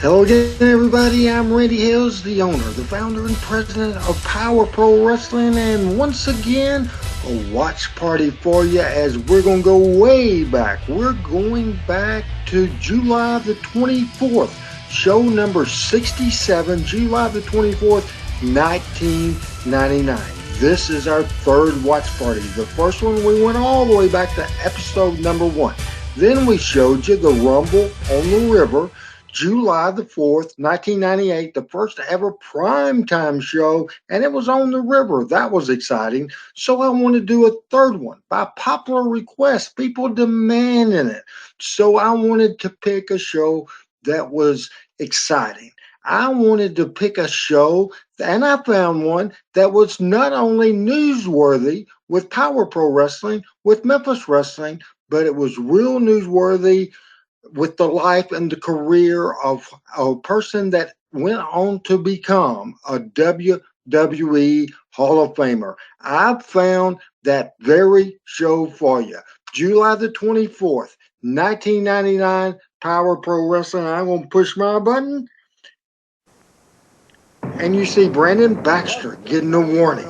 Hello again, everybody. I'm Randy Hills, the owner, the founder, and president of Power Pro Wrestling, and once again, a watch party for you as we're going to go way back. We're going back to July the 24th, show number 67, July the 24th, 1999. This is our third watch party. The first one, we went all the way back to episode number 1. Then we showed you the Rumble on the River, July the 4th, 1998, the first ever primetime show, and it was on the river. That was exciting. So I want to do a third one by popular request, people demanding it. So I wanted to pick a show that was exciting. I wanted to pick a show, and I found one that was not only newsworthy with Power Pro Wrestling, with Memphis Wrestling, but it was real newsworthy with the life and the career of a person that went on to become a WWE Hall of Famer. I found that very show for you. July the 24th, 1999, Power Pro Wrestling. I'm going to push my button, and you see Brandon Baxter getting a warning.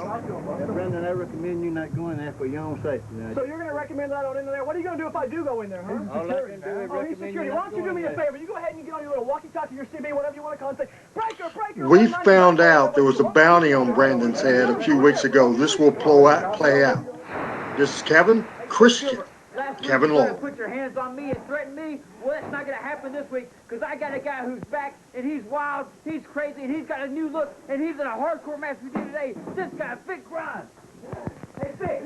Brendan, I recommend you not going there for your own safety. So you're going to recommend that I don't enter there? What are you going to do if I do go in there, huh? All I can do is he's security. Why don't you do me a favor? You go ahead and get on your little walkie-talkie, your CB, whatever you want to call it, and say, breaker. We found out there was a bounty on Brandon's head a few weeks ago. This will play out. This is Kevin Christian. Kevin Law. Put your hands on me and threaten me. Well, that's not going to happen this week because I got a guy who's back and he's wild, he's crazy, and he's got a new look, and he's in a hardcore match with you today. This guy, Vic Grimes. Hey, Vic,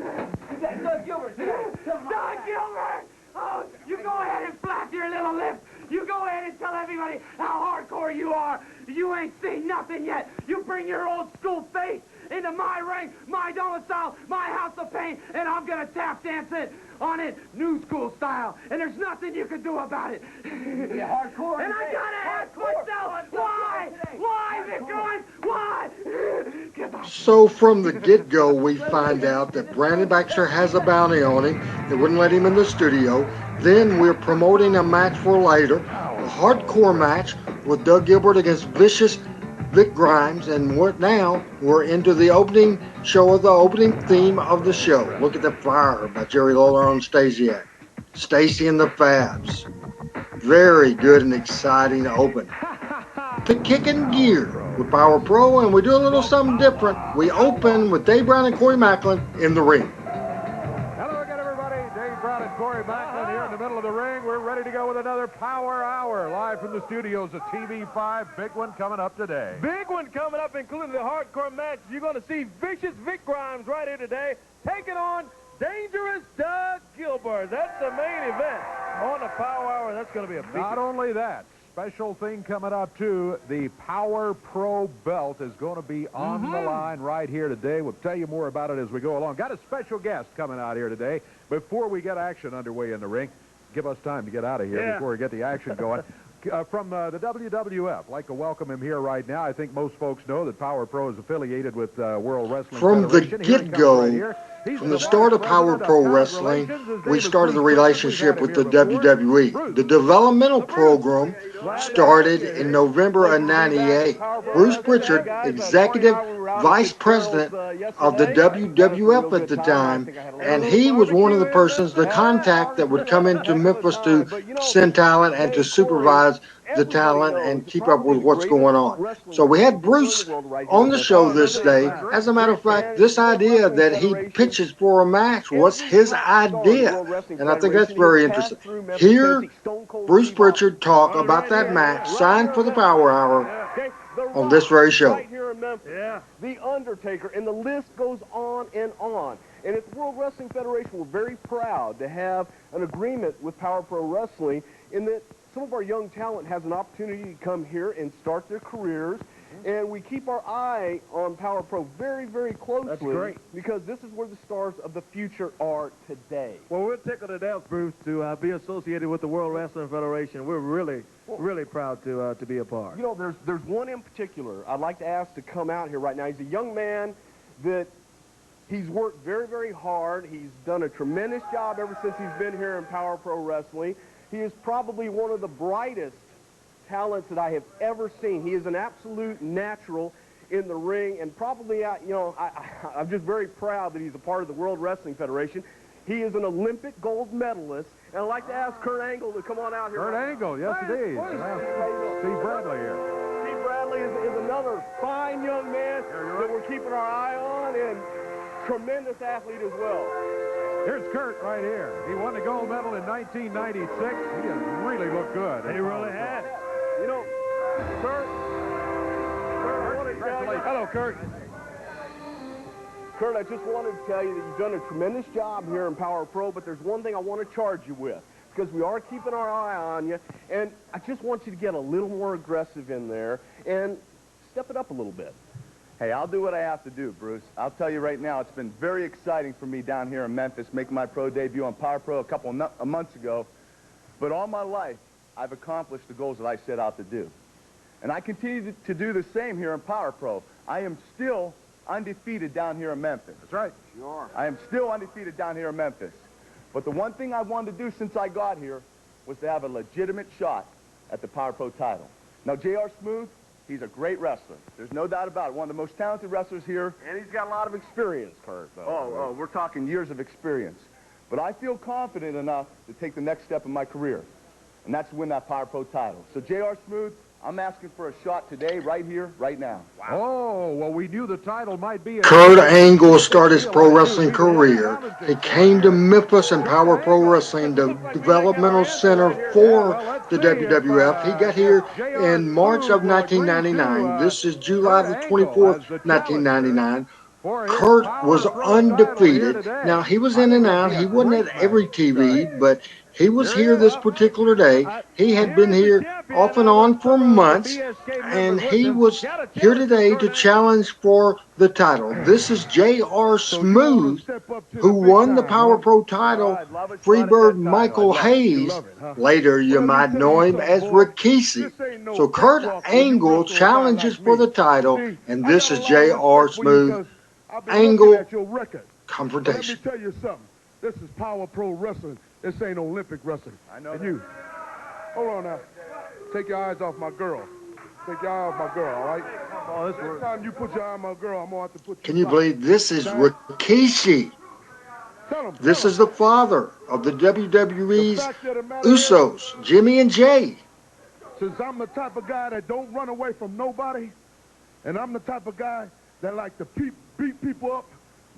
you got Doug Gilbert. Doug Gilbert! Oh, you go ahead and flap your little lips. You go ahead and tell everybody how hardcore you are. You ain't seen nothing yet. You bring your old school face into my ring, my domicile, my house of pain, and I'm going to tap dance it on it new school style. And there's nothing you can do about it. Yeah, hardcore. And I got to ask myself, why? Why, Vic Grimes? Why? So from the get-go, we find out that Brandon Baxter has a bounty on him. They wouldn't let him in the studio. Then we're promoting a match for later, a hardcore match with Doug Gilbert against Vicious Vic Grimes, and we're into the opening show of the opening theme of the show. Look at the Fire by Jerry Lawler on Stasiak. Stacy and the Fabs. Very good and exciting open. To Kicking Gear with Power Pro, and we do a little something different. We open with Dave Brown and Corey Macklin in the ring. Hello again, everybody. Dave Brown and Corey Macklin here in the middle of the ring. We're ready to go with another Power Hour live from the studios of TV5. Big one coming up today. Big one coming up, including the hardcore match. You're going to see Vicious Vic Grimes right here today, taking on Dangerous Doug Gilbert. That's the main event on the Power Hour. That's going to be a big... Not only that, special thing coming up, too. The Power Pro belt is going to be on the line right here today. We'll tell you more about it as we go along. Got a special guest coming out here today. Before we get action underway in the ring, give us time to get out of here before we get the action going. From the WWF, like to welcome him here right now. I think most folks know that Power Pro is affiliated with World Wrestling From the Federation. get-go, from the start of Power Pro Wrestling, we started the relationship with the WWE. The developmental program started in November of '98. Bruce Pritchard, executive vice president of the WWF at the time, and he was one of the persons, the contact that would come into Memphis to send talent and to supervise the talent and keep up with what's going on. So we had Bruce on the show this day. As a matter of fact, this idea that he pitches for a match was his idea, and I think that's very interesting. Hear Bruce Pritchard talk about that match signed for the Power Hour on this very show. Right here in Memphis, The Undertaker, and the list goes on and on. And at the World Wrestling Federation, we're very proud to have an agreement with Power Pro Wrestling in that some of our young talent has an opportunity to come here and start their careers, and we keep our eye on Power Pro very, very closely. That's great. Because this is where the stars of the future are today. Well, we're tickled to death, Bruce, to be associated with the World Wrestling Federation. We're really, really proud to be a part. You know, there's one in particular I'd like to ask to come out here right now. He's a young man that he's worked very, very hard. He's done a tremendous job ever since he's been here in Power Pro Wrestling. He is probably one of the brightest talents that I have ever seen. He is an absolute natural in the ring, and probably, I'm just very proud that he's a part of the World Wrestling Federation. He is an Olympic gold medalist, and I'd like to ask Kurt Angle to come on out here. Kurt Angle, yes, indeed. Steve Bradley here. Steve Bradley is another fine young man that we're keeping our eye on, and tremendous athlete as well. Here's Kurt right here. He won the gold medal in 1996. He has really looked good. He really has. You know, Kurt, I want to tell you. Hello, Kurt. Kurt, I just wanted to tell you that you've done a tremendous job here in Power Pro, but there's one thing I want to charge you with, because we are keeping our eye on you, and I just want you to get a little more aggressive in there and step it up a little bit. Hey, I'll do what I have to do, Bruce. I'll tell you right now, it's been very exciting for me down here in Memphis, making my pro debut on Power Pro a couple of months ago. But all my life, I've accomplished the goals that I set out to do. And I continue to do the same here in Power Pro. I am still undefeated down here in Memphis. That's right. Sure. I am still undefeated down here in Memphis. But the one thing I wanted to do since I got here was to have a legitimate shot at the Power Pro title. Now, J.R. Smooth, he's a great wrestler. There's no doubt about it. One of the most talented wrestlers here. And he's got a lot of experience, Kurt. Oh, we're talking years of experience. But I feel confident enough to take the next step in my career, and that's to win that Power Pro title. So, J.R. Smooth, I'm asking for a shot today, right here, right now. Wow. Oh, well, we knew the title might be... Kurt Angle started his pro wrestling career. He came to Memphis and Power Pro Wrestling, the Developmental Center for the WWF. He got here in March of 1999. This is July the 24th, 1999. Kurt was undefeated. Now, he was in and out. He wasn't at every TV, but he was here this particular day. He had been here off and on for months, and he was here today to challenge for the title. This is J.R. Smooth, who won the Power Pro title. Freebird Michael Hayes. Later, you might know him as Rikishi. So Kurt Angle challenges for the title, and this is J.R. Smooth. Angle confrontation. Let me tell you something. This is Power Pro Wrestling. This ain't Olympic wrestling. I know. And you, hold on now. Take your eyes off my girl. Take your eye off my girl, all right? Oh, next time you put your eye on my girl, I'm going to have to put you. Can you believe this is Rikishi? This is the father of the WWE's Usos, Jimmy and Jay. Since I'm the type of guy that don't run away from nobody, and I'm the type of guy that like to beat people up,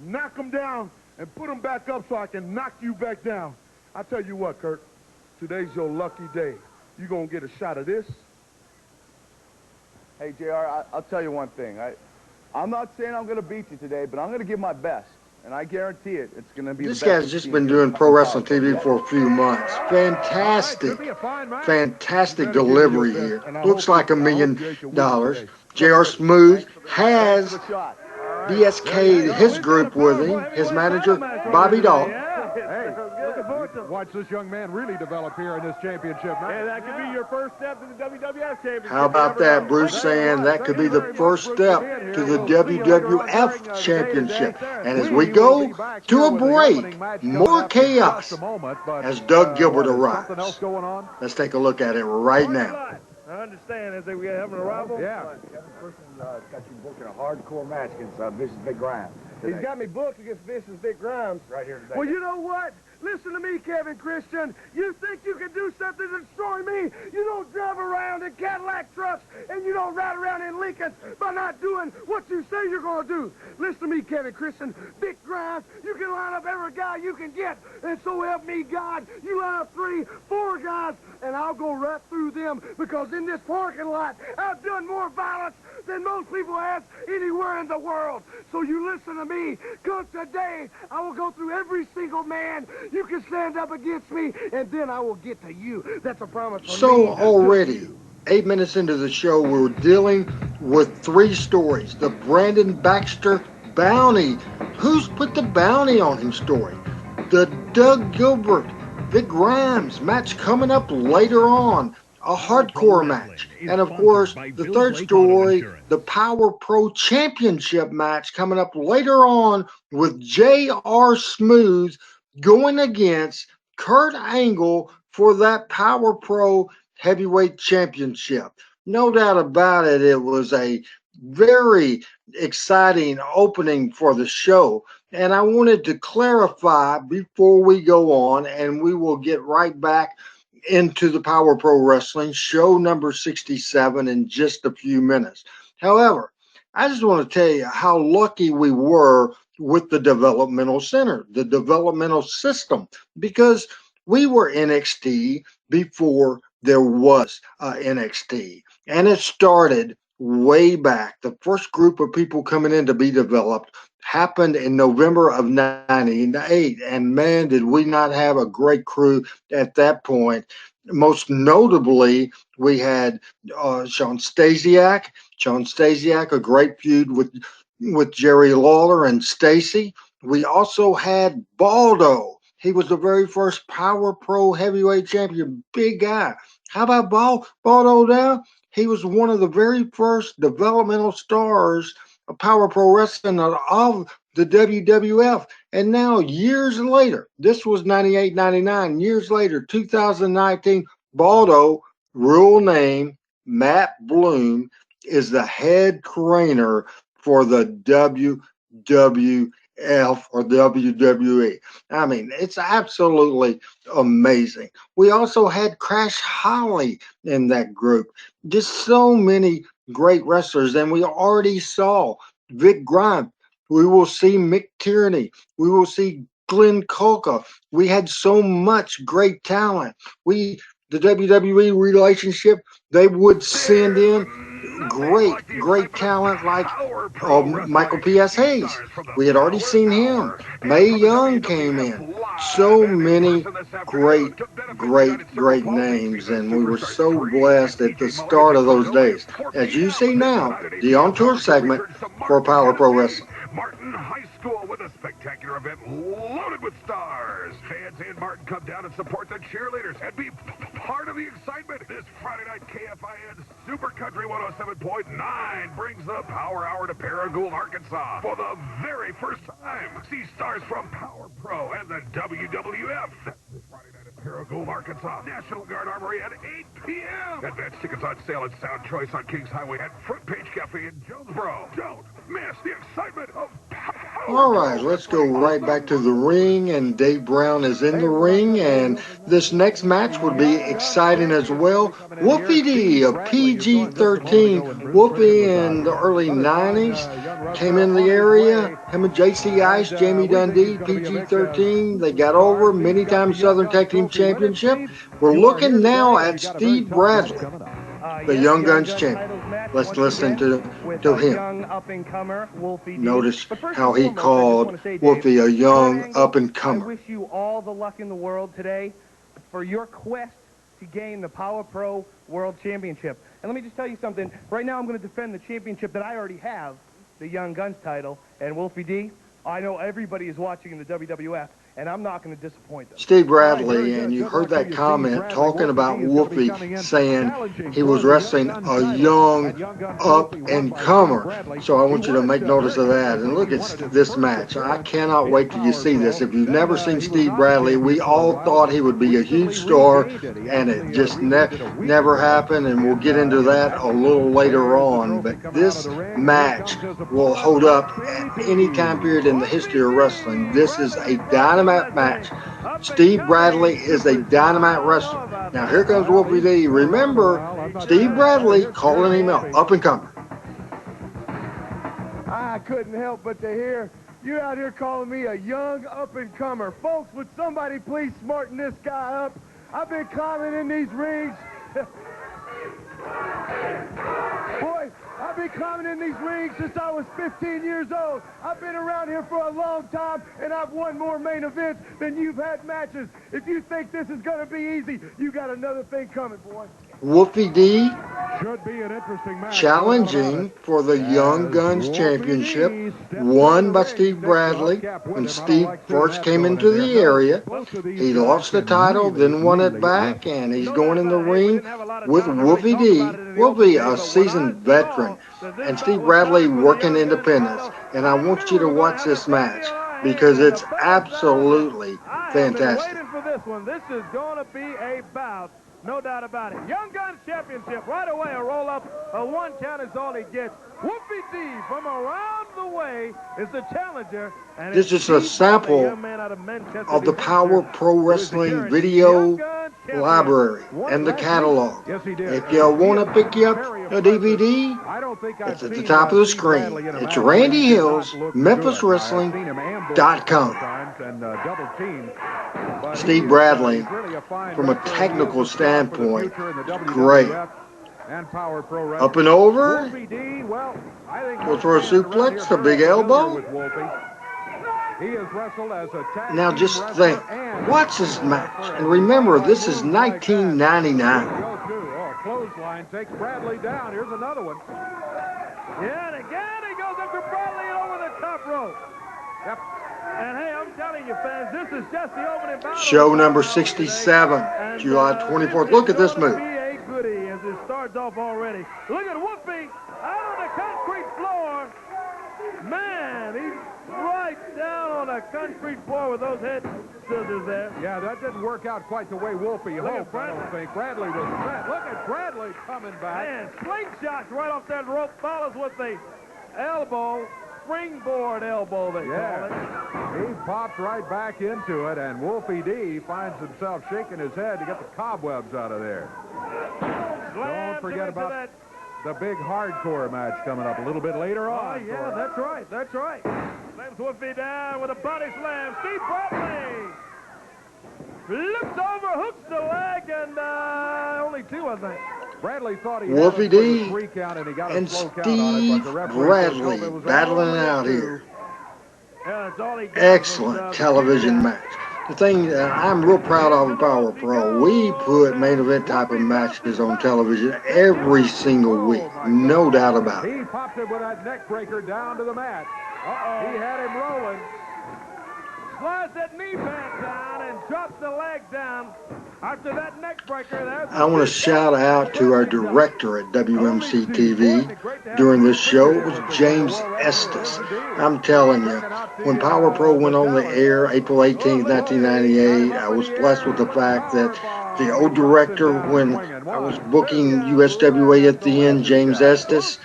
knock them down, and put them back up so I can knock you back down. I tell you what, Kurt, today's your lucky day. You're going to get a shot of this. Hey, JR, I'll tell you one thing. I'm not saying I'm going to beat you today, but I'm going to give my best. And I guarantee it, it's going to be This the best. guy's just been doing pro wrestling TV for a few months. Fantastic. Fantastic delivery here. Looks like $1 million. J.R. Smooth has BSK, his group with him, his manager, Bobby Dahl. Hey, watch this young man really develop here in this championship match. Hey, that could be your first step to the WWF championship. How about that? Bruce saying that could be the first step to the WWF championship. And as we go to a break, more chaos as Doug Gilbert arrives. Let's take a look at it right now. I understand. As we have an arrival. Yeah. Got you booking a hardcore match against Vicious Big Grimes. He's got me booked against Vicious Big Grimes. Right here today. Well, you know what? Listen to me, Kevin Christian. You think you can do something to destroy me? You don't drive around in Cadillac trucks and you don't ride around in Lincolns by not doing what you say you're going to do. Listen to me, Kevin Christian. Big Grimes, you can line up every guy you can get. And so help me God, you line up 3, 4 guys, and I'll go right through them because in this parking lot, I've done more violence than most people have anywhere in the world. So you listen to me, because today I will go through every single man you can stand up against me, and then I will get to you. That's a promise from me. So already, 8 minutes into the show, we're dealing with 3 stories. The Brandon Baxter bounty. Who's put the bounty on him story? The Doug Gilbert, Big Grimes match coming up later on. A hardcore match. And of course, the third story, the Power Pro Championship match coming up later on with J.R. Smooth going against Kurt Angle for that Power Pro Heavyweight Championship. No doubt about it, it was a very exciting opening for the show. And I wanted to clarify before we go on, and we will get right back into the Power Pro Wrestling show number 67 in just a few minutes. However, I just want to tell you how lucky we were with the Developmental Center, the developmental system, because we were NXT before there was NXT. And it started way back. The first group of people coming in to be developed happened in November of 98. And man, did we not have a great crew at that point. Most notably, we had Sean Stasiak. Sean Stasiak, a great feud with Jerry Lawler and Stacy. We also had Baldo. He was the very first Power Pro heavyweight champion, big guy. How about Baldo now? He was one of the very first developmental stars of Power Pro Wrestling of the WWF. And now, years later, this was 98, 99, years later, 2019, Baldo, real name, Matt Bloom, is the head trainer for the WWF or WWE. I mean, it's absolutely amazing. We also had Crash Holly in that group. Just so many great wrestlers. And we already saw Vic Grimes. We will see Mick Tierney. We will see Glenn Cocco. We had so much great talent. The WWE relationship, they would send in great talent like Michael P.S. Hayes. We had already seen him. Mae Young came in. So many great names, and we were so blessed at the start of those days. As you see now, the On Tour segment for Power Pro Wrestling. Martin High School with a spectacular event loaded with stars. Fans in Martin come down and support the cheerleaders and be part of the excitement. This Friday night, KFIN Super Country 107.9 brings the Power Hour to Paragould, Arkansas for the very first time. See stars from Power Pro and the WWF. This Friday night at Paragould, Arkansas. National Guard Armory at 8 p.m. Advance tickets on sale at Sound Choice on Kings Highway at Front Page Cafe in Jonesboro. Don't miss the excitement of Power. All right, let's go right back to the ring, and Dave Brown is in the ring, and this next match would be exciting as well. Whoopi D of PG-13. Whoopi in the early 90s came in the area. Him and JC Ice, Jamie Dundee, PG-13. They got over many times Southern Tag Team Championship. We're looking now at Steve Bradley, the Young Guns champion. Let's listen to him. Notice how he called Whoopi a young up-and-comer. I wish you all the luck in the world today for your quest to gain the Power Pro World Championship. And let me just tell you something. Right now I'm going to defend the championship that I already have, the Young Guns title. And Whoopi D, I know everybody is watching in the WWF, and I'm not going to disappoint them. Steve Bradley, and you heard that comment talking about Whoopi saying he was wrestling a young up-and-comer. So I want you to make notice of that. And look at this match. I cannot wait till you see this. If you've never seen Steve Bradley, we all thought he would be a huge star, and it just never happened, and we'll get into that a little later on. But this match will hold up at any time period in the history of wrestling. This is a dynamite match. Steve Bradley is a dynamite wrestler. Now here comes Whoopi D. Remember, Steve Bradley calling him an up-and-comer. I couldn't help but to hear you out here calling me a young up-and-comer. Folks, would somebody please smarten this guy up? I've been climbing in these rings. Boy, I've been climbing in these rings since I was 15 years old. I've been around here for a long time, and I've won more main events than you've had matches. If you think this is going to be easy, you got another thing coming, boy. Whoopi D Should be an interesting match. challenging for the Young Guns Championship, won by Steve Bradley. When Steve first came into the area, he lost the title, then won it back, and he's going in the ring with Whoopi D. Whoopi, a seasoned veteran, and Steve Bradley working independence. And I want you to watch this match because it's absolutely fantastic. I've been waiting for this one. This is going to be a bout No doubt about it. Young Guns Championship. Right away, a roll-up. A 1 count is all he gets. Whoopi D from around the way is the challenger. And this is a sample of the Power Pro Wrestling video library and the catalog. If you want to pick you up a DVD, it's at the top of the screen. It's Randy Hill's MemphisWrestling.com. Steve Bradley, from a technical standpoint, great. Up and over. Goes for a suplex, a big elbow. Now just think, watch this match. And remember, this is 1999. Clothesline takes Bradley down. Here's another one. Yeah, and again he goes after Bradley and over the top rope. Yep. And hey, I'm telling you, fans, this is just the opening battle. Show number 67, July 24th. Look at this move. A goodie as it starts off already. Look at Whoopi out on the concrete floor. Man, he's right down on the concrete floor with those head scissors there. Yeah, that didn't work out quite the way Whoopi hoped, I don't think. Bradley was set. Look at Bradley coming back. Man, slingshots right off that rope, follows with the elbow. Springboard elbow, they call it. He popped right back into it, and Whoopi D finds himself shaking his head to get the cobwebs out of there. Don't forget about the big hardcore match coming up a little bit later on. Oh, yeah, that's right, that's right. Slams Whoopi down with a body slam. Steve Bradley flips over, hooks the leg, and only 2, I think. Bradley thought he Whoopi D and Steve Bradley battling out here. Excellent television match. The thing that I'm real proud of at Power Pro, we put main event type of matches on television every single week. No doubt about it. He popped him with that neck breaker down to the mat. He had him rolling. Slides that knee pad down and drops the leg down. After that neck breaker, I want to shout out to our director at WMC TV during this show. It was James Estes. I'm telling you, when Power Pro went on the air April 18th, 1998, I was blessed with the fact that the old director, when I was booking USWA at the end, James Estes,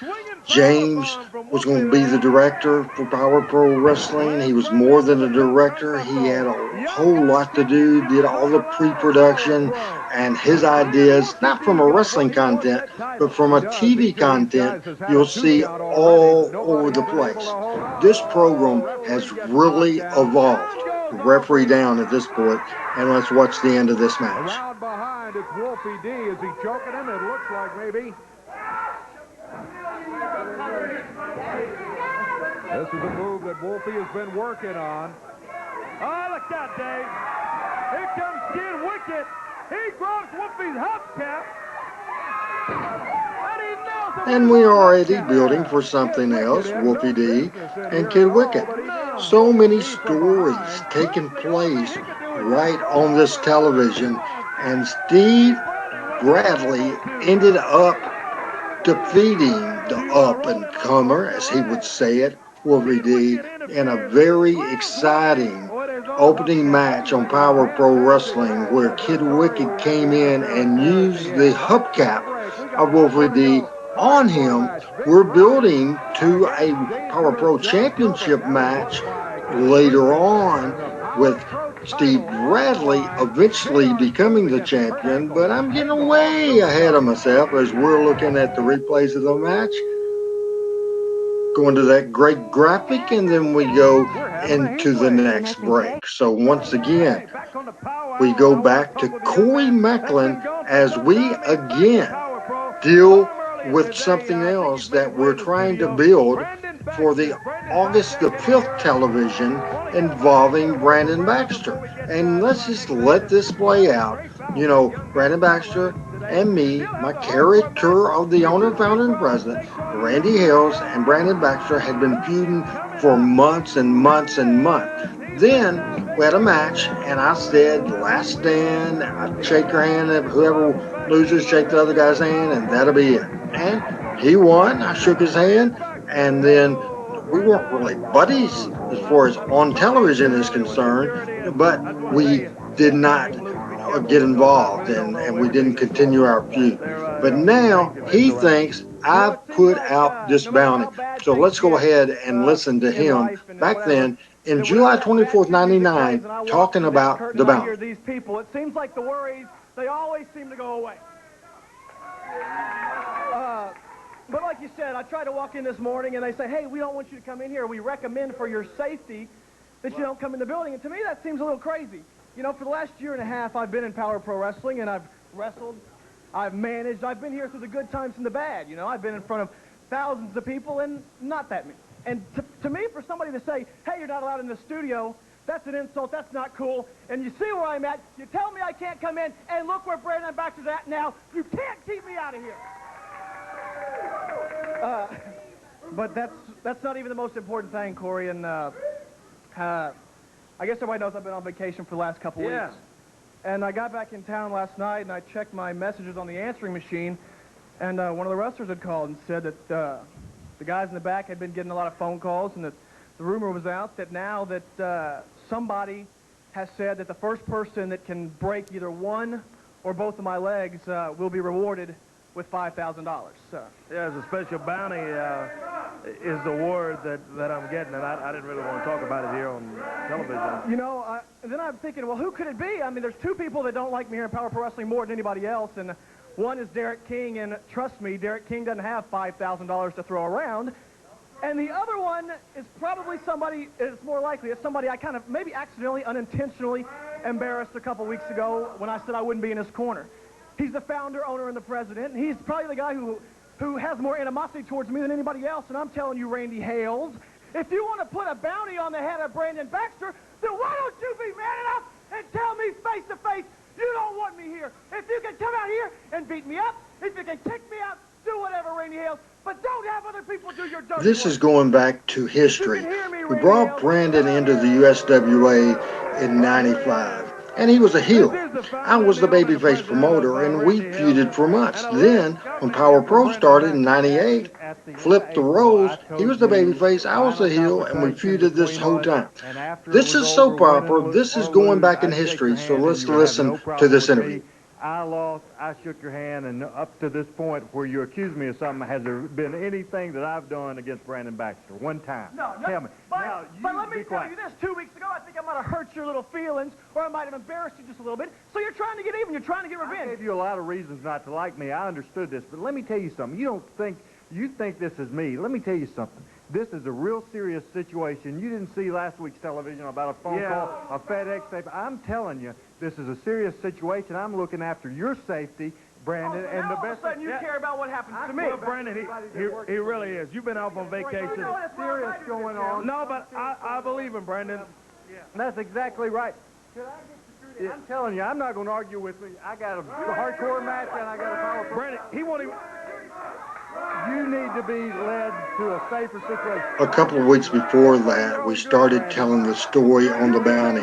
James was going to be the director for Power Pro Wrestling. He was more than a director. He had a whole lot to do, did all the pre-production, and his ideas, not from a wrestling content, but from a TV content, you'll see all over the place. This program has really evolved. Referee down at this point, and let's watch the end of this match. Around behind, it's Whoopi D. Is he choking him? It looks like maybe. This is a move that Whoopi has been working on. Oh, look out, Dave. Here comes Kid Wicked. He grabs Whoopi's hubcap. And we are already building for something else, Whoopi D and Kid Wicked. So many stories taking place right on this television, and Steve Bradley ended up defeating the up-and-comer, as he would say it, Whoopi D, in a very exciting opening match on Power Pro Wrestling, where Kid Wicked came in and used the hubcap of Whoopi D on him. We're building to a Power Pro Championship match later on with Steve Bradley eventually becoming the champion, but I'm getting way ahead of myself as we're looking at the replays of the match. Going to that great graphic, and then we go into the next break. So once again, we go back to Corey Macklin as we again deal with something else that we're trying to build for the August the 5th television involving Brandon Baxter. And let's just let this play out. You know, Brandon Baxter and me, my character of the owner, founder, and president, Randy Hills and Brandon Baxter had been feuding for months and months and months. Then we had a match, and I said, last stand, I'd shake your hand, and whoever loses, shake the other guy's hand, and that'll be it. And he won. I shook his hand, and then we weren't really buddies as far as on television is concerned, but we did not get involved, and we didn't continue our feud. But now he thinks I've put out this bounty. So let's go ahead and listen to him back then in July 24th, 99, talking about the bounty. These people, it seems like the worries, they always seem to go away. But like you said, I tried to walk in this morning, and they say, hey, we don't want you to come in here. We recommend for your safety that you don't come in the building. And to me, that seems a little crazy. You know, for the last year and a half, I've been in Power Pro Wrestling, and I've wrestled, I've managed, I've been here through the good times and the bad. You know, I've been in front of thousands of people and not that many. And to me, for somebody to say, hey, you're not allowed in the studio, that's an insult, that's not cool. And you see where I'm at, you tell me I can't come in, and look where Brandon Baxter's at now. You can't keep me out of here. But that's not even the most important thing, Corey. And I guess everybody knows I've been on vacation for the last couple weeks. And I got back in town last night, and I checked my messages on the answering machine, and one of the wrestlers had called and said that the guys in the back had been getting a lot of phone calls, and that the rumor was out that now that somebody has said that the first person that can break either one or both of my legs will be rewarded with $5,000. Yeah, it's a special bounty is the word that I'm getting, and I didn't really want to talk about it here on television. You know, then I'm thinking, well, who could it be? I mean, there's two people that don't like me here in Power Pro Wrestling more than anybody else, and one is Derek King, and trust me, Derek King doesn't have $5,000 to throw around. And the other one is probably somebody, it's more likely, it's somebody I kind of maybe accidentally, unintentionally embarrassed a couple weeks ago when I said I wouldn't be in his corner. He's the founder, owner, and the president, and he's probably the guy who has more animosity towards me than anybody else. And I'm telling you, Randy Hales, if you want to put a bounty on the head of Brandon Baxter, then why don't you be man enough and tell me face to face you don't want me here? If you can come out here and beat me up, if you can kick me out, do whatever, Randy Hales, but don't have other people do your dirty This work. is going back to history. We brought Brandon into the USWA in 95. And he was a heel. I was the babyface promoter, and we feuded for months. Then, when Power Pro started in 98, flipped the roles. He was the babyface, I was the heel, and we feuded this whole time. This is soap opera. This is going back in history, so let's listen to this interview. I lost, I shook your hand, and up to this point where you accuse me of something, has there been anything that I've done against Brandon Baxter? One time. No. Tell me. But let me tell you this. 2 weeks ago, I think I might have hurt your little feelings, or I might have embarrassed you just a little bit. So you're trying to get even. You're trying to get revenge. I gave you a lot of reasons not to like me. I understood this. But let me tell you something. You think this is me. Let me tell you something. This is a real serious situation. You didn't see last week's television about a phone call, a FedEx tape. I'm telling you, this is a serious situation. I'm looking after your safety, Brandon, and the best. All of a sudden, you care about what happens to me. Well, Brandon, he really is. You've been off on vacation. You know what's serious going on. No, but I believe him, Brandon. That's exactly right. I'm telling you, I'm not going to argue with me. I got a hardcore match, and I got a powerful. Brandon, he won't even. You need to be led to a safer situation. A couple of weeks before that, we started telling the story on the bounty.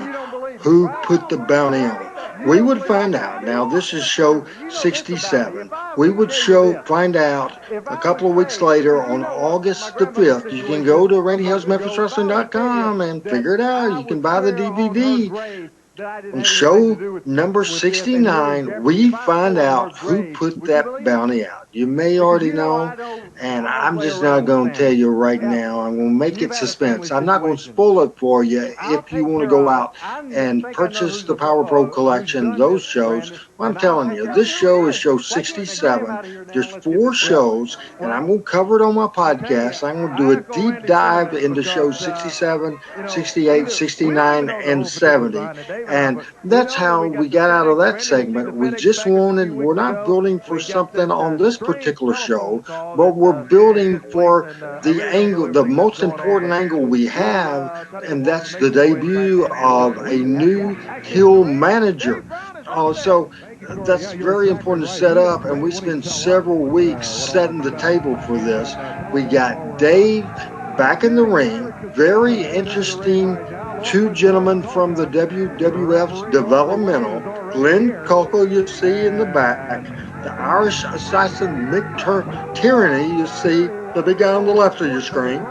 Who put the bounty on? We would find out. Now, this is show 67. We would find out a couple of weeks later on August the 5th. You can go to RandyHalesMemphisWrestling.com and figure it out. You can buy the DVD. On show number 69, we find out who put that bounty out. You may already know, and I'm just not going to tell you right now. I'm going to make it suspense. I'm not going to spoil it for you. If you want to go out and purchase the Power Pro collection, those shows, well, I'm telling you, this show is show 67. There's 4 shows, and I'm going to cover it on my podcast. I'm going to do a deep dive into shows 67, 68, 69, and 70. And that's how we got out of that segment. We just we're not building for something on this particular show, but we're building for the angle, the most important angle we have, and that's the debut of a new heel manager. So that's very important to set up, and we spent several weeks setting the table for this. We got Dave back in the ring, very interesting. 2 gentlemen from the WWF's Developmental, Glenn Cocco you see in the back, the Irish assassin Mick Tyranny you see, the big guy on the left of your screen.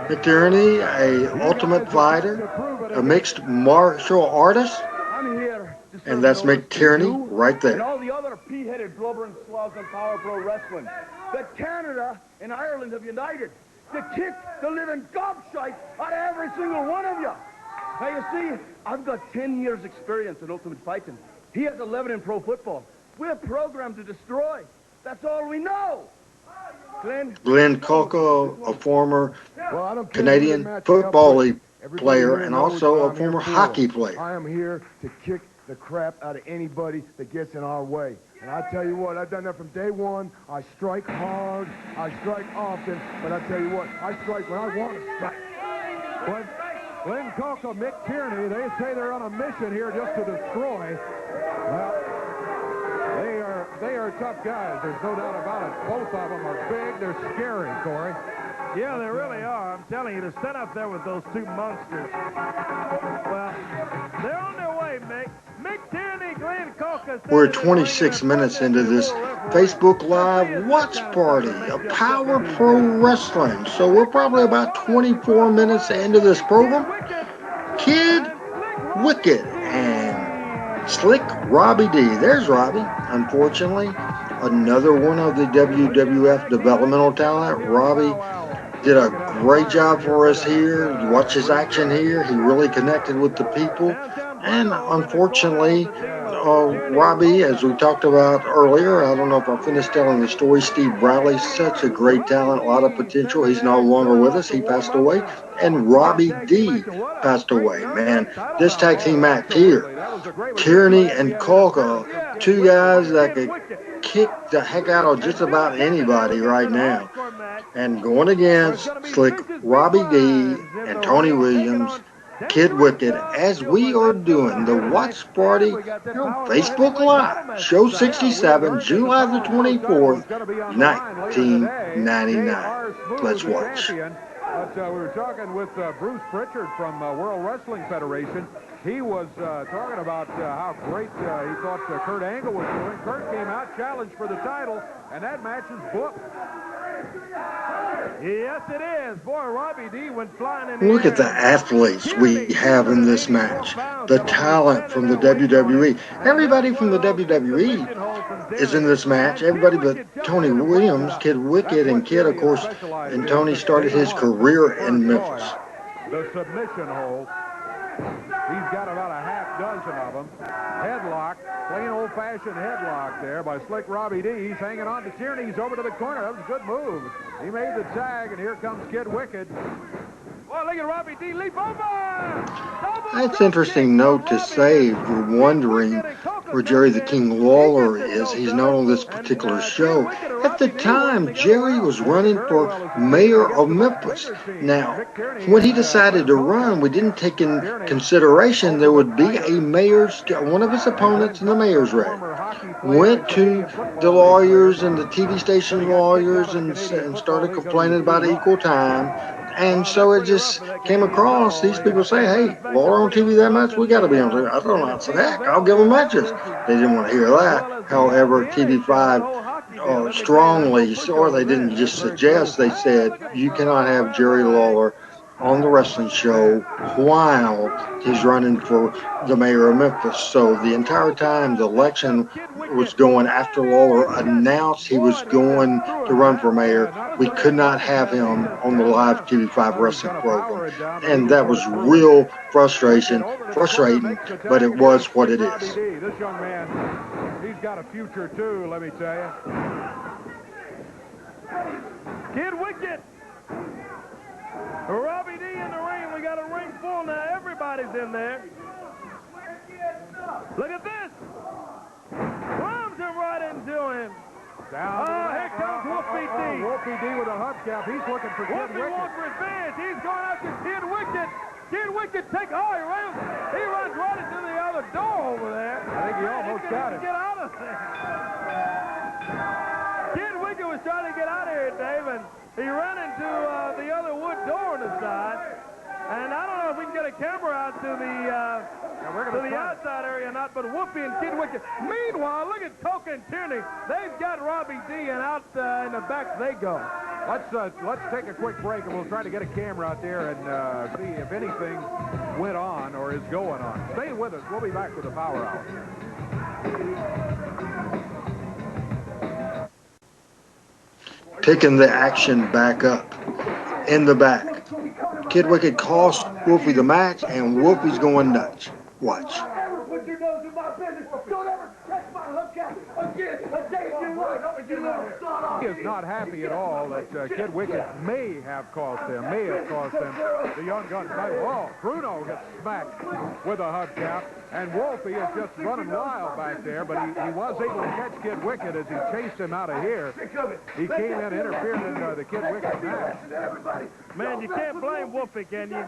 Mick Tyranny, a ultimate fighter, a mixed martial artist, I'm here to serve and that's notice to McTierney you right and there. all the other pea-headed blubbering slobs on Power Pro Wrestling that Canada and Ireland have united to kick the living gobshite out of every single one of you. Now, you see, I've got 10 years' experience in Ultimate Fighting. He has 11 in pro football. We're programmed to destroy. That's all we know. Glenn Cocco, a former Well, I don't care Canadian who you're matching up football with. league Everybody player here and knows also what a I'm here former for. hockey player. I am here to kick the crap out of anybody that gets in our way. And I tell you what, I've done that from day one. I strike hard, I strike often, but I tell you what, I strike when I want to strike. Glenn Cocco, Mick Tierney, they say they're on a mission here just to destroy. Well, they are tough guys. There's no doubt about it. Both of them are big. They're scary, Corey. Yeah, they really are. I'm telling you, to stand up there with those two monsters. Well, they're on their way, Mick. Mick Tierney, Glenn Cocco. We're 26 minutes into this Facebook Live watch party of Power Pro Wrestling. So we're probably about 24 minutes into this program. Kid Wicked and Slick Robbie D. There's Robbie, unfortunately. Another one of the WWF developmental talent. Robbie did a great job for us here. You watch his action here. He really connected with the people. And unfortunately, Robbie, as we talked about earlier, I don't know if I finished telling the story, Steve Bradley, such a great talent, a lot of potential. He's no longer with us. He passed away. And Robbie D passed away. Man, this tag team match here, Tierney and Cocco, two guys that could kick the heck out of just about anybody right now. And going against Slick Robbie D and Tony Williams, Kid Wicked, as we are doing the watch party on Facebook Live, show 67, July the 24th, 1999. Let's watch. But we were talking with Bruce Pritchard from World Wrestling Federation. He was talking about how great he thought Kurt Angle was doing. Kurt came out, challenged for the title, and that match is booked. Yes, it is. Boy, Robbie D went flying in. Look at the athletes we have in this match. The talent from the WWE. Everybody from the WWE is in this match. Everybody but Tony Williams, Kid Wicked, and Kid, of course, and Tony started his career in Memphis. The submission hold. He's got about a half dozen of them. Headlock, plain old-fashioned headlock there by Slick Robbie D. He's hanging on to Tierney. He's over to the corner. That was a good move. He made the tag, and here comes Kid Wicked. Well, look at Robbie D. Leap over! That's interesting note to say if you're wondering where Jerry the King Lawler is. He's not on this particular show. At the time, Jerry was running for mayor of Memphis. Now, when he decided to run, we didn't take in consideration there would be a mayor's, one of his opponents in the mayor's race. Went to the lawyers and the TV station lawyers and started complaining about equal time. And so it just came across, these people say, hey, Lawler on TV that much? We got to be on TV. I don't know. I said, heck, I'll give them matches. They didn't want to hear that. However, TV5 strongly, or they didn't just suggest, they said, you cannot have Jerry Lawler on the wrestling show while he's running for the mayor of Memphis. So the entire time the election was going after Lawler announced he was going to run for mayor, we could not have him on the live TV5 wrestling program. And that was real frustrating, but it was what it is. This young man, he's got a future too, let me tell you. Kid Wicked. Robbie D in the ring. We got a ring full now. Everybody's in there. Look at this. Rams him right into him. Here comes Whoopi D. Whoopi D with a hubcap. He's looking for Kid Wicked. Whoopi wants revenge. He's going after Kid Wicked. Kid Wicked he runs. He runs right into the other door over there. I think he almost got it. Get out of there. Kid Wicked was trying to get out of here, Dave, and he ran into the other wood door on the side. And I don't know if we can get a a camera out to the outside area, not but Whoopi and Kid Wicked. Meanwhile, look at Cocco and Tierney. They've got Robbie D, and out in the back they go. Let's take a quick break, and we'll try to get a camera out there and see if anything went on or is going on. Stay with us. We'll be back with the Power Hour. Picking the action back up in the back. Kid Wicked cost Whoopi the match, and Whoopi's going nuts. Watch. Put your nose in my business. Don't ever touch my hubcap again. A day you like, you little son of He is not happy at all that Kid Wicked may have cost them, the Young Guns title. Oh, Bruno gets smacked with a hubcap, and Whoopi is just running wild back there, but he was able to catch Kid Wicked as he chased him out of here. He came in and interfered in the Kid Wicked match. Man, you can't blame Whoopi, can you?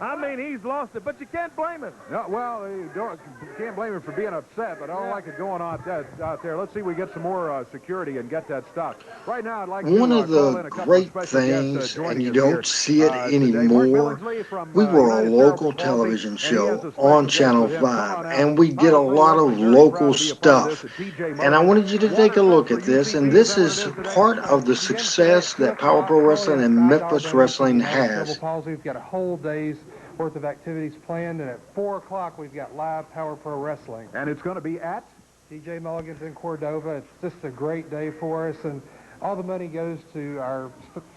I mean, he's lost it, but you can't blame him. No, well, you can't blame him for being upset, but I don't like it going on out there. Let's see if we get some more security and get that stopped. Right now, I'd like one to of the great things, and you don't see it anymore, we were a local television show on Channel 5, and we did a lot of local stuff. And I wanted you to take a look at this, and this is part of the success that Power Pro Wrestling and Memphis Wrestling has. We've got a whole day's worth of activities planned, and at 4 o'clock we've got live Power Pro Wrestling. And it's going to be at? TJ Mulligan's in Cordova. It's just a great day for us, and all the money goes to our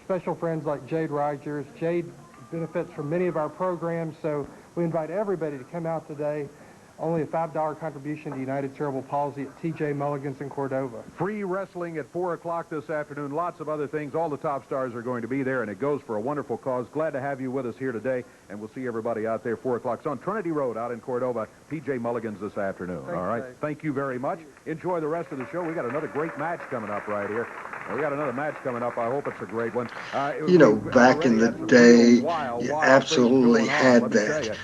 special friends like Jade Rogers. Jade benefits from many of our programs, so we invite everybody to come out today. Only a $5 contribution to United Cerebral Palsy at TJ Mulligan's in Cordova. Free wrestling at 4 o'clock this afternoon. Lots of other things. All the top stars are going to be there, and it goes for a wonderful cause. Glad to have you with us here today, and we'll see everybody out there 4 o'clock. It's on Trinity Road out in Cordova. TJ Mulligan's this afternoon. Thanks, all right? Dave. Thank you very much. Enjoy the rest of the show. We got another great match coming up right here. We got another match coming up. I hope it's a great one. You know, back in the day, you absolutely had that.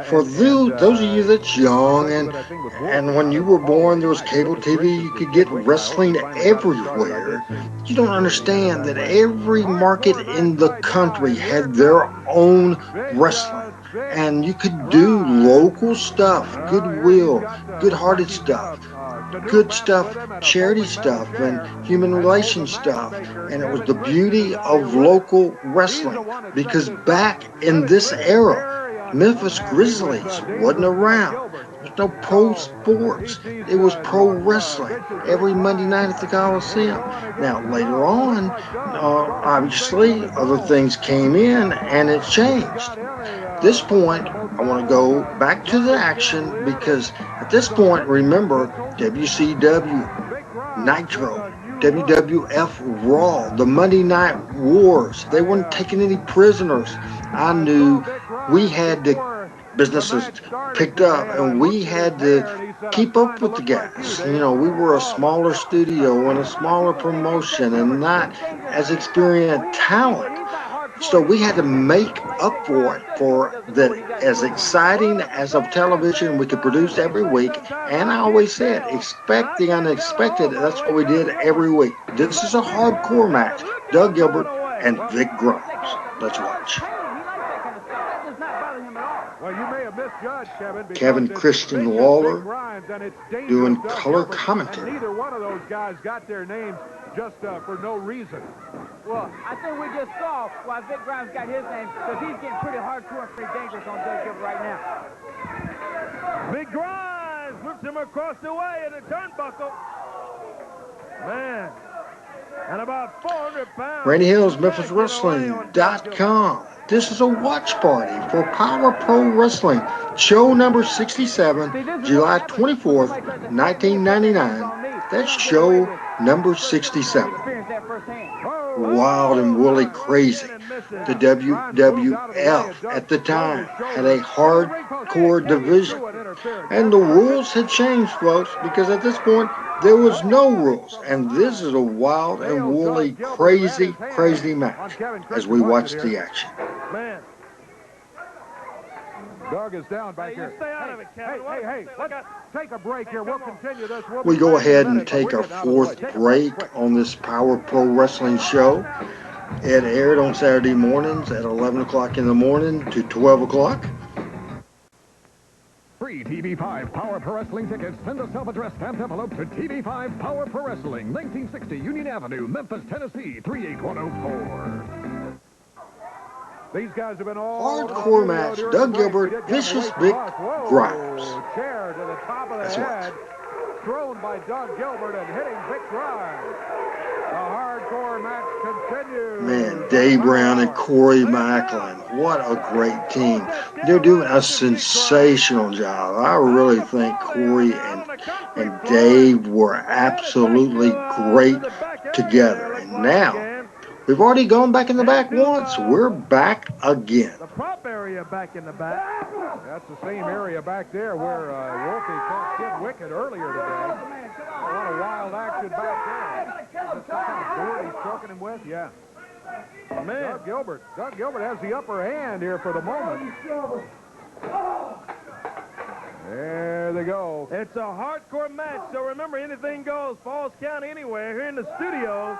For those of you that's young, and when you were born, there was cable TV. You could get wrestling everywhere. You don't understand that every market in the country had their own wrestling. And you could do local stuff, goodwill, good-hearted stuff, good stuff, charity stuff, and human relations stuff. And it was the beauty of local wrestling. Because back in this era, Memphis Grizzlies wasn't around. There's no pro sports. It was pro wrestling every Monday night at the Coliseum. Now, later on, obviously, other things came in and it changed. At this point, I want to go back to the action because at this point, remember, WCW, Nitro, WWF Raw, the Monday Night Wars. They weren't taking any prisoners. I knew we had to, businesses picked up, and we had to keep up with the guys. You know, we were a smaller studio and a smaller promotion and not as experienced talent. So we had to make up for it, for that as exciting as a television we could produce every week. And I always said, expect the unexpected. That's what we did every week. This is a hardcore match. Doug Gilbert and Vic Grimes. Let's watch. Well, you may have misjudged, Kevin Christian Lawler doing color commentary. Neither one of those guys got their names just for no reason. Well, I think we just saw why Vic Grimes got his name, because he's getting pretty hardcore and pretty dangerous on Doug Gilbert right now. Big Grimes whips him across the way in the turnbuckle. Man. And about 400 pounds. Randy Hill's MemphisWrestling.com. This is a watch party for Power Pro Wrestling. Show number 67, July 24th, 1999. That's show number 67. Wild and woolly crazy. The WWF at the time had a hardcore division. And the rules had changed, folks, because at this point, there was no rules. And this is a wild and woolly, crazy, crazy match as we watch the action. Man. Doug is down back here. Stay out of it, Kevin. Hey, let's take a break here. We'll continue this. We go ahead and take our fourth break on this Power Pro Wrestling show. It aired on Saturday mornings at 11 o'clock in the morning to 12 o'clock. TV5 Power Pro Wrestling tickets, send a self-addressed stamped envelope to TV5 Power Pro Wrestling, 1960 Union Avenue, Memphis, Tennessee, 38104. These guys have been all hardcore match. Doug Gilbert, Vicious Vic Grimes. Chair to the top of the head, thrown by Doug Gilbert and hitting Vic Grimes. The hardcore match continues. Man, Dave Brown and Corey Macklin, what a great team. They're doing a sensational job. I really think Corey and Dave were absolutely great together. And now, we've already gone back in the back once. We're back again. The prop area back in the back. That's the same area back there where Whoopi caught Kid Wicked earlier today. A lot of wild action back there. Is this some kind of board he's choking him with? Yeah. Man, Doug Gilbert has the upper hand here for the moment. There they go. It's a hardcore match, so remember, anything goes. Falls Count anywhere here in the studios,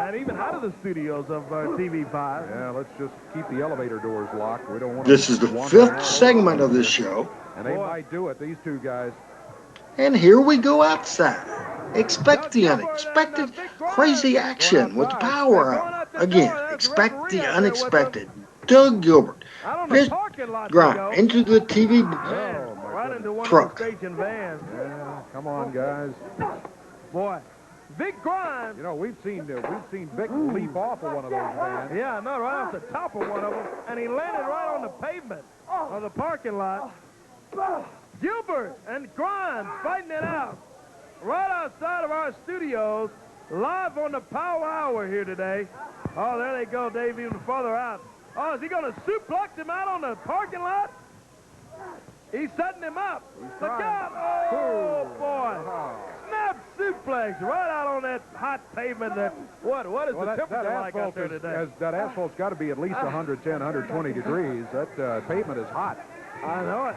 and even out of the studios of TV5. Yeah, let's just keep the elevator doors locked. We don't want. This is the 5th segment of this show. And they might do it, these two guys. And here we go outside. Expect the unexpected, crazy action with the power hour. Again, expect the unexpected. Doug Gilbert, Vic Grimes into the TV truck. Yeah, come on, guys. Boy, Vic Grimes. You know, we've seen Vic leap off of one of those vans. Yeah, no, right off the top of one of them, and he landed right on the pavement of the parking lot. Gilbert and Grimes fighting it out right outside of our studios, live on the Power Hour here today. Oh, there they go, Dave, even further out. Oh, is he going to suplex him out on the parking lot? He's setting him up. Look out. Oh, boy. Snap suplex right out on that hot pavement. What is the temperature like out there today? That asphalt's got to be at least 110, 120 degrees. That pavement is hot. I know it.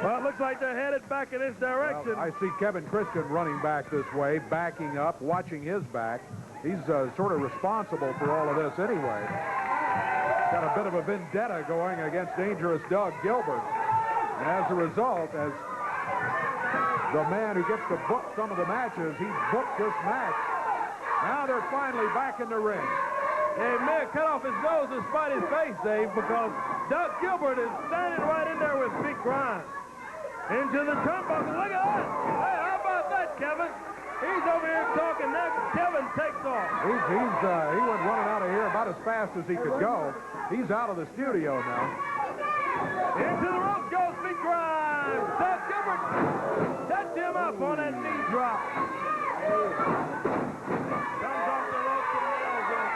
Well, it looks like they're headed back in this direction. Well, I see Kevin Christian running back this way, backing up, watching his back. He's sort of responsible for all of this anyway. Got a bit of a vendetta going against dangerous Doug Gilbert. And as a result, as the man who gets to book some of the matches, he booked this match. Now they're finally back in the ring. Hey, man, cut off his nose and spite his face, Dave, because Doug Gilbert is standing right in there with Vic Grimes. Into the turnbuckle. Look at that. Hey, how about that, Kevin? He's over here talking. Next, Kevin takes off. He went running out of here about as fast as he could go. He's out of the studio now. Into the rope goes Vic Grimes. Doug Gilbert sets him up on that knee drop. Comes off the rope and nails him.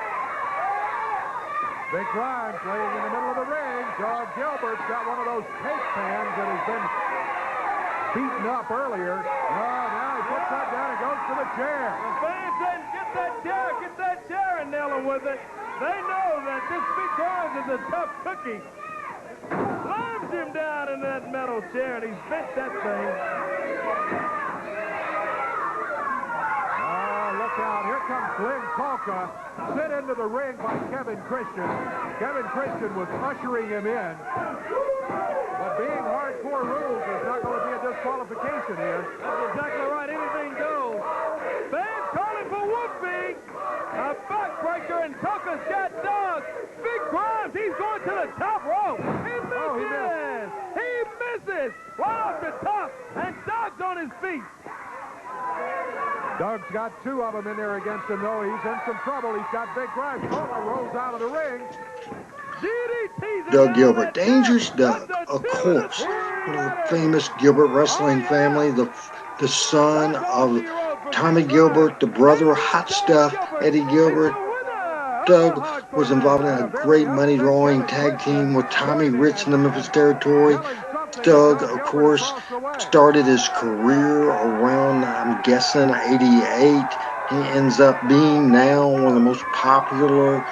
Vic Grimes laying in the middle of the ring. Doug Gilbert's got one of those cake pans that has been beaten up earlier. Now he puts that down and goes to the chair. The fans saying, get that chair and nail him with it. They know that this Vic Grimes is a tough cookie. Slams him down in that metal chair, and he's bent that thing. Look out. Here comes Glenn Cocco, sent into the ring by Kevin Christian. Kevin Christian was ushering him in. But being hardcore rules, there's not going to be a disqualification here. That's exactly right. Anything goes. Fans calling for Whoopi. A backbreaker, and Cocco's got Doug. Vic Grimes, he's going to the top rope. He misses. He misses. Right off the top, and Doug's on his feet. Doug's got two of them in there against him, though. He's in some trouble. He's got Vic Grimes. Cocco rolls out of the ring. Doug Gilbert, Dangerous Doug, of course, one of the famous Gilbert wrestling family, the son of Tommy Gilbert, the brother of Hot Stuff, Eddie Gilbert. Doug was involved in a great money-drawing tag team with Tommy Rich in the Memphis territory. Doug, of course, started his career around, I'm guessing, 88. He ends up being now one of the most popular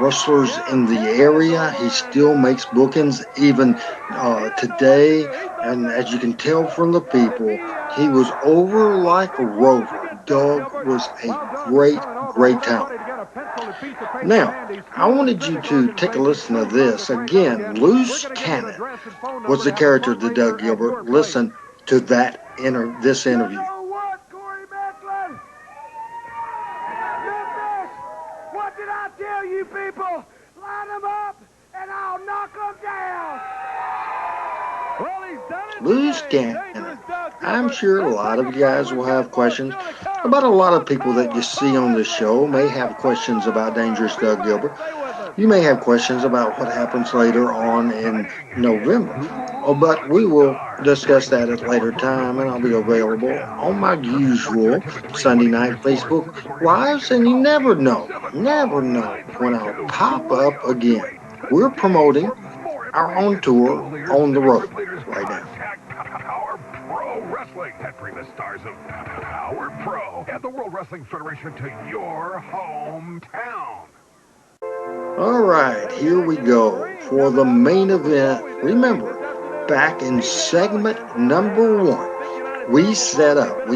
wrestlers in the area. He still makes bookings even today, and as you can tell from the people, he was over like a rover. Doug was a great talent. Now, I wanted you to take a listen to this. Again, Loose Cannon was the character to Doug Gilbert. Listen to this interview. What did I tell you people? Line them up and I'll knock them down. Well, he's done it. Loose Cannon. I'm sure a lot of you guys will have questions about a lot of people that you see on this show. May have questions about Dangerous Doug Gilbert. You may have questions about what happens later on in November. But we will discuss that at a later time, and I'll be available on my usual Sunday night Facebook Lives, and you never know when I'll pop up again. We're promoting our own tour on the road right now. Power Pro Wrestling. That brings the stars of Power Pro and the World Wrestling Federation to your hometown. All right, here we go for the main event. Remember, back in segment number 1, we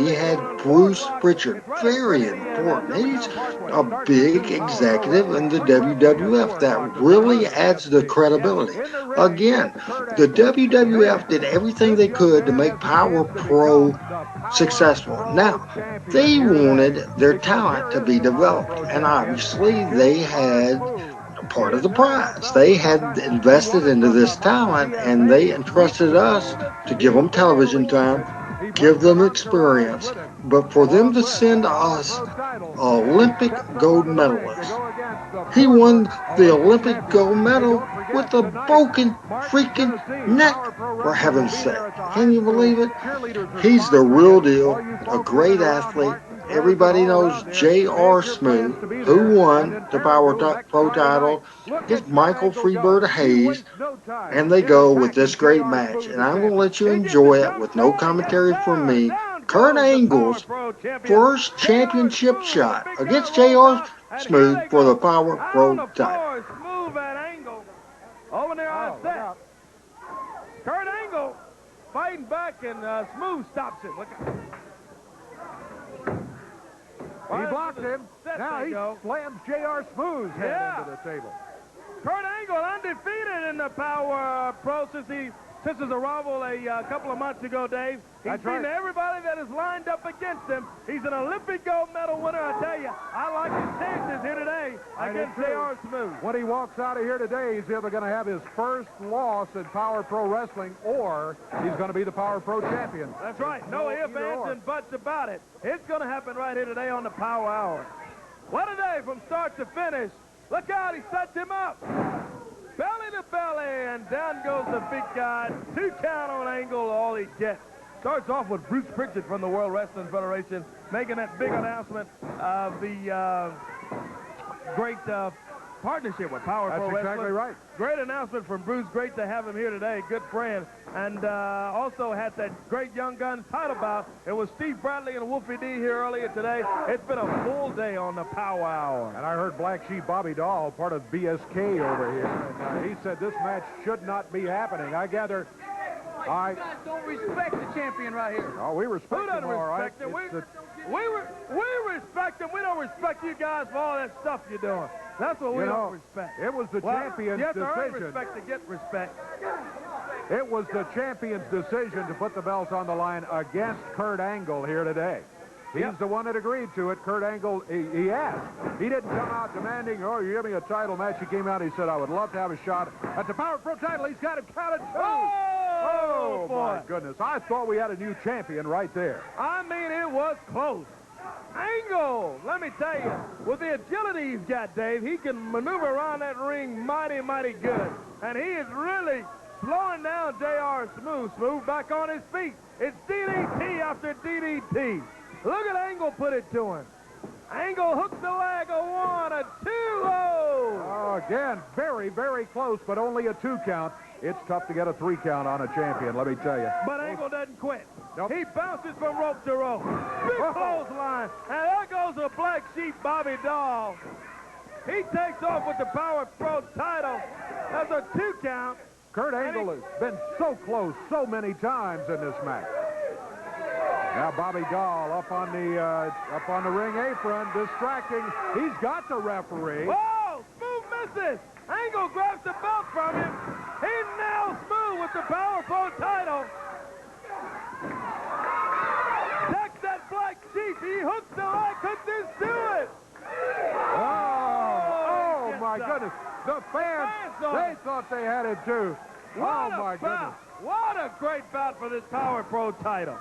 had Bruce Pritchard, very important. He's a big executive in the WWF. That really adds the credibility. Again, the WWF did everything they could to make Power Pro successful. Now, they wanted their talent to be developed, and obviously they had part of the prize. They had invested into this talent, and they entrusted us to give them television time, give them experience, but for them to send us Olympic gold medalist. He won the Olympic gold medal with a broken freaking neck, for heaven's sake. Can you believe it? He's the real deal, a great athlete. Everybody knows J.R. Smooth, who won the Power Pro title. It's Michael Freebird Hayes, and they go with this great match. And I'm going to let you enjoy it with no commentary from me. Kurt Angle's first championship shot against J.R. Smooth for the Power Pro title. Smooth at Angle. Over there on set. Kurt Angle fighting back, and Smooth stops him. Look at He blocked him. Now he slams J.R. Smooth's head into the table. Kurt Angle undefeated in the Power Pro since his arrival a couple of months ago, Dave. He's beaten everybody that is lined up against him. He's an Olympic gold medal winner, I tell you. I like his chances here today against J.R. Smooth. When he walks out of here today, he's either going to have his first loss in Power Pro Wrestling, or he's going to be the Power Pro champion. That's right. No ifs, ands, and buts about it. It's going to happen right here today on the Power Hour. What a day from start to finish. Look out, he sets him up. Belly to belly, and down goes the big guy. 2 count on Angle, all he gets. Starts off with Bruce Pritchard from the World Wrestling Federation making that big announcement of the great partnership with Power Pro Wrestling. That's exactly right. Great announcement from Bruce. Great to have him here today. Good friend. And also had that great Young Guns title bout. It was Steve Bradley and Whoopi D here earlier today. It's been a full day on the Power Hour. And I heard Black Sheep Bobby Dahl, part of BSK over here, and he said this match should not be happening. I gather... You guys don't respect the champion right here. Oh, we respect him, all right. We respect him. We don't respect you guys for all that stuff you're doing. That's what we don't respect. It was the champion's you have to earn decision. respect to get respect. It was the champion's decision to put the belts on the line against Kurt Angle here today. He's the one that agreed to it. Kurt Angle, he asked. He didn't come out demanding, oh, you give me a title match. He came out and he said, I would love to have a shot at the Power Pro title. He's got him counted 2. Oh, boy. My goodness. I thought we had a new champion right there. I mean, it was close. Angle, let me tell you, with the agility he's got, Dave, he can maneuver around that ring mighty, mighty good. And he is really slowing down J.R. Smooth. Smooth back on his feet. It's DDT after DDT. Look at Angle put it to him. Angle hooks the leg, a 1, a 2, Oh, again, very, very close, but only a 2 count. It's tough to get a 3 count on a champion, let me tell you. But Angle doesn't quit. Nope. He bounces from rope to rope. Big clothesline. And there goes the Black Sheep Bobby Dahl. He takes off with the Power Pro title. That's a 2 count. Kurt Angle has been so close so many times in this match. Now Bobby Dahl up on the ring apron, distracting. He's got the referee. Whoa! Smooth misses. Angle grabs the belt from him. He nails Smooth with the Power Pro title. Decks that black sheep. He hooks the leg. Could this do it? Oh my goodness. The fans, they thought they had it too. Oh my goodness. What a great bout for this Power Pro title.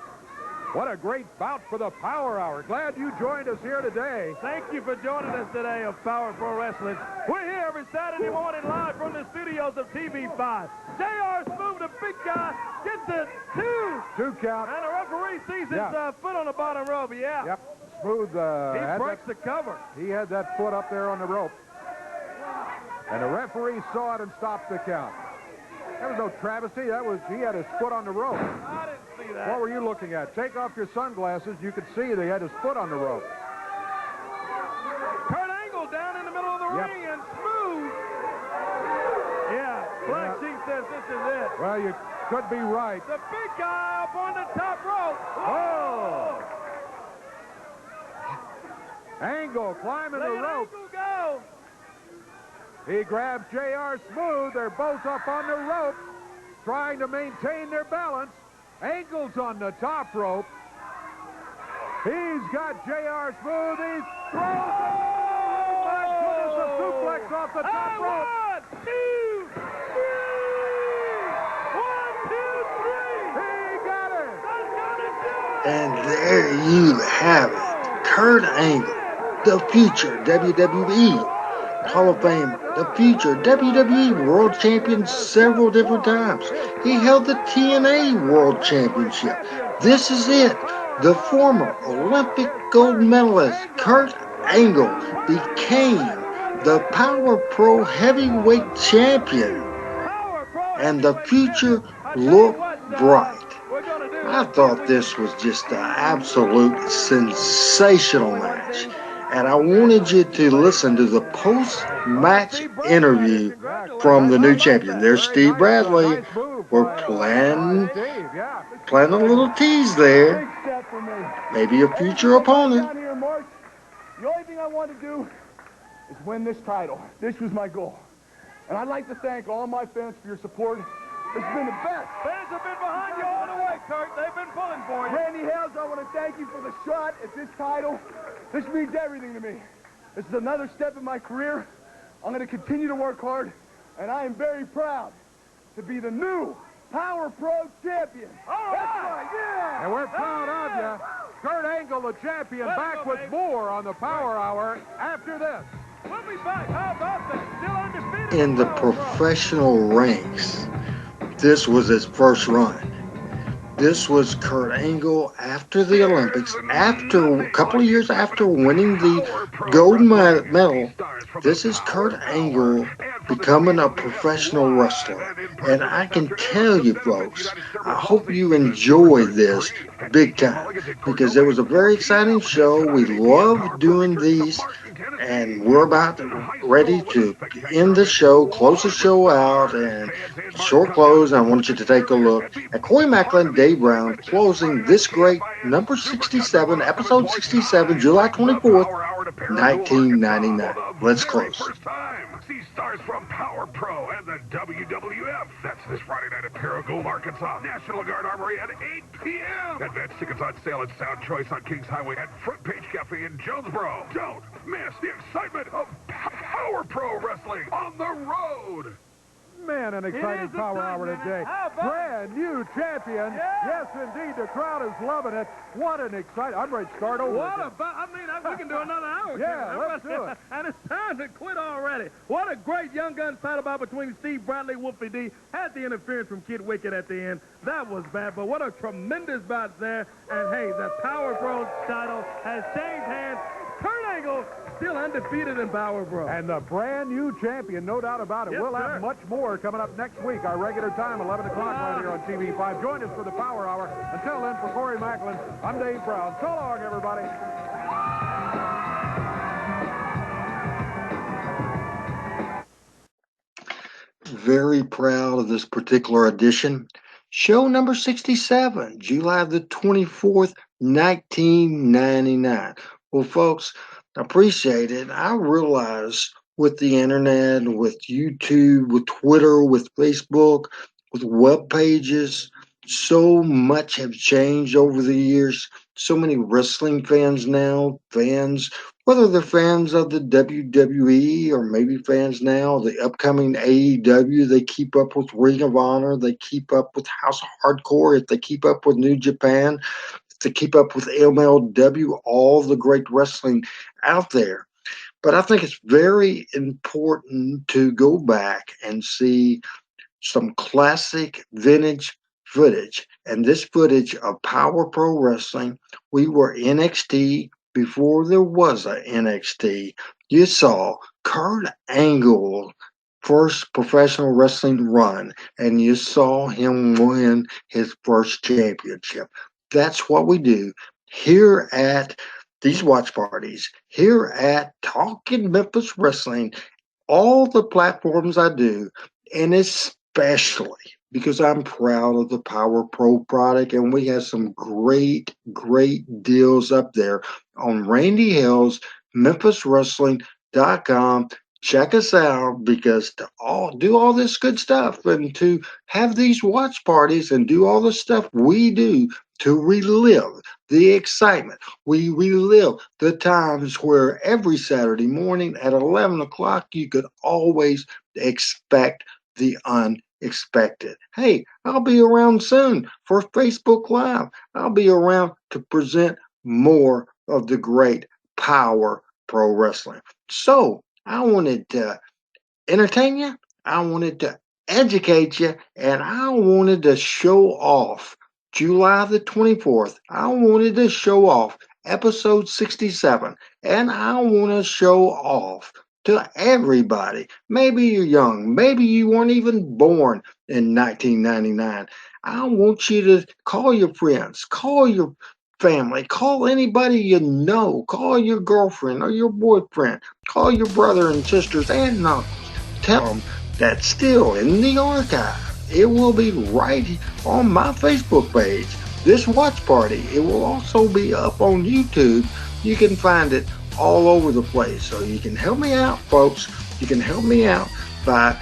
What a great bout for the Power Hour. Glad you joined us here today. Thank you for joining us today of Power Pro Wrestling. We're here every Saturday morning live from the studios of TV5. J.R. Smooth, the big guy, gets a two count. And the referee sees his foot on the bottom rope. Yeah. Yep. Smooth. He breaks the cover. He had that foot up there on the rope. And the referee saw it and stopped the count. There was no travesty. He had his foot on the rope. I didn't see that. What were you looking at? Take off your sunglasses. You could see that he had his foot on the rope. Kurt Angle down in the middle of the ring and Smooth. Yeah, Black Sheep says this is it. Well, you could be right. The big guy up on the top rope. Oh! Angle climbing the rope. Angle go. He grabs J.R. Smooth. They're both up on the rope, trying to maintain their balance. Angle's on the top rope. He's got J.R. Smooth. He's throws it. Oh, my goodness, a suplex off the top rope. 1, 2, 3. 1, 2, 3. He got it. That's gonna do it. And there you have it. Kurt Angle, the future WWE Hall of Famer, the future WWE World Champion several different times. He held the TNA World Championship. This is it. The former Olympic gold medalist Kurt Angle became the Power Pro Heavyweight Champion. And the future looked bright. I thought this was just an absolute sensational match. And I wanted you to listen to the post-match interview from the new champion. There's Steve Bradley. We're planning a little tease there. Maybe a future opponent. The only thing I want to do is win this title. This was my goal. And I'd like to thank all my fans for your support. It's been the best. Fans have been behind you all the way, Kurt. They've been pulling for you. Randy Hales, I want to thank you for the shot at this title. This means everything to me. This is another step in my career. I'm going to continue to work hard, and I am very proud to be the new Power Pro champion. All right. That's right, yeah. And we're proud of you. Kurt Angle, the champion, back with more on the Power Hour after this. We'll be back. How about that? Still undefeated. In the professional ranks, this was his first run. This was Kurt Angle after the Olympics, after a couple of years after winning the gold medal. This is Kurt Angle becoming a professional wrestler. And I can tell you, folks, I hope you enjoy this big time, because it was a very exciting show. We love doing these, and we're about ready to end the show, close the show out, and short close. I want you to take a look at Corey Macklin, Dave Brown, closing this great number 67, episode 67, July 24th, 1999. Let's close. See stars from Power Pro and the WWF. That's this Friday night at Paragould, Arkansas. National Guard Armory at 8 p.m. Advance tickets on sale at Sound Choice on Kings Highway and Front Page Cafe in Jonesboro. Don't miss the excitement of Power Pro Wrestling on the road. Man, an exciting Power Hour today. Brand new champion. Yes, indeed. The crowd is loving it. What an exciting. I'm ready to start over. We can do another hour. Yeah, let's do it. And it's time to quit already. What a great Young Guns title bout between Steve Bradley, Whoopi D. Had the interference from Kid Wicked at the end. That was bad, but what a tremendous bout there. And hey, the Power Pro title has changed hands. Kurt Angle still undefeated in Power Pro. And the brand new champion, no doubt about it. Yes, we'll have much more coming up next week. Our regular time, 11 o'clock right here on TV5. Join us for the Power Hour. Until then, for Corey Macklin, I'm Dave Brown. So long, everybody. Very proud of this particular edition. Show number 67, July the 24th, 1999. Well, folks, I appreciate it. I realize with the internet, with YouTube, with Twitter, with Facebook, with web pages, so much have changed over the years. So many wrestling fans now, fans, whether they're fans of the WWE or maybe fans now of the upcoming AEW, they keep up with Ring of Honor, they keep up with House of Hardcore, if they keep up with New Japan, to keep up with MLW, all the great wrestling out there. But I think it's very important to go back and see some classic vintage footage. And this footage of Power Pro Wrestling, we were NXT before there was a NXT. You saw Kurt Angle first professional wrestling run, and you saw him win his first championship. That's what we do here at these watch parties, here at Talking Memphis Wrestling, all the platforms I do, and especially because I'm proud of the Power Pro product, and we have some great, great deals up there on Randy Hill's MemphisWrestling.com. Check us out, because to do all this good stuff and to have these watch parties and do all the stuff we do to relive the excitement. We relive the times where every Saturday morning at 11 o'clock, you could always expect the unexpected. Hey, I'll be around soon for Facebook Live. I'll be around to present more of the great Power Pro Wrestling. So I wanted to entertain you. I wanted to educate you, and I wanted to show off July the 24th. I wanted to show off episode 67, and I want to show off to everybody. Maybe you're young, maybe you weren't even born in 1999. I want you to call your friends, call your family, call anybody you know, call your girlfriend or your boyfriend, call your brother and sisters and uncles. Tell them that still in the archive, it will be right on my Facebook page, this watch party. It will also be up on YouTube. You can find it all over the place. So you can help me out, folks. You can help me out by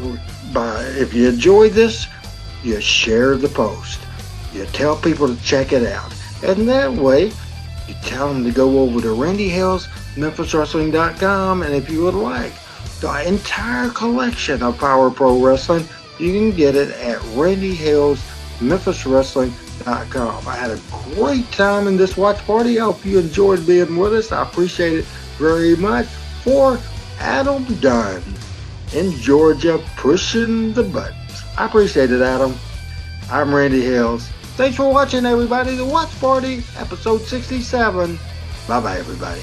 if you enjoy this, you share the post. You tell people to check it out. And that way, you tell them to go over to Randy Hill's MemphisWrestling.com, and if you would like the entire collection of Power Pro Wrestling, you can get it at Randy Hill's MemphisWrestling.com. I had a great time in this watch party. I hope you enjoyed being with us. I appreciate it very much. For Adam Dunn in Georgia, pushing the buttons. I appreciate it, Adam. I'm Randy Hills. Thanks for watching, everybody. The Watch Party, episode 67. Bye-bye, everybody.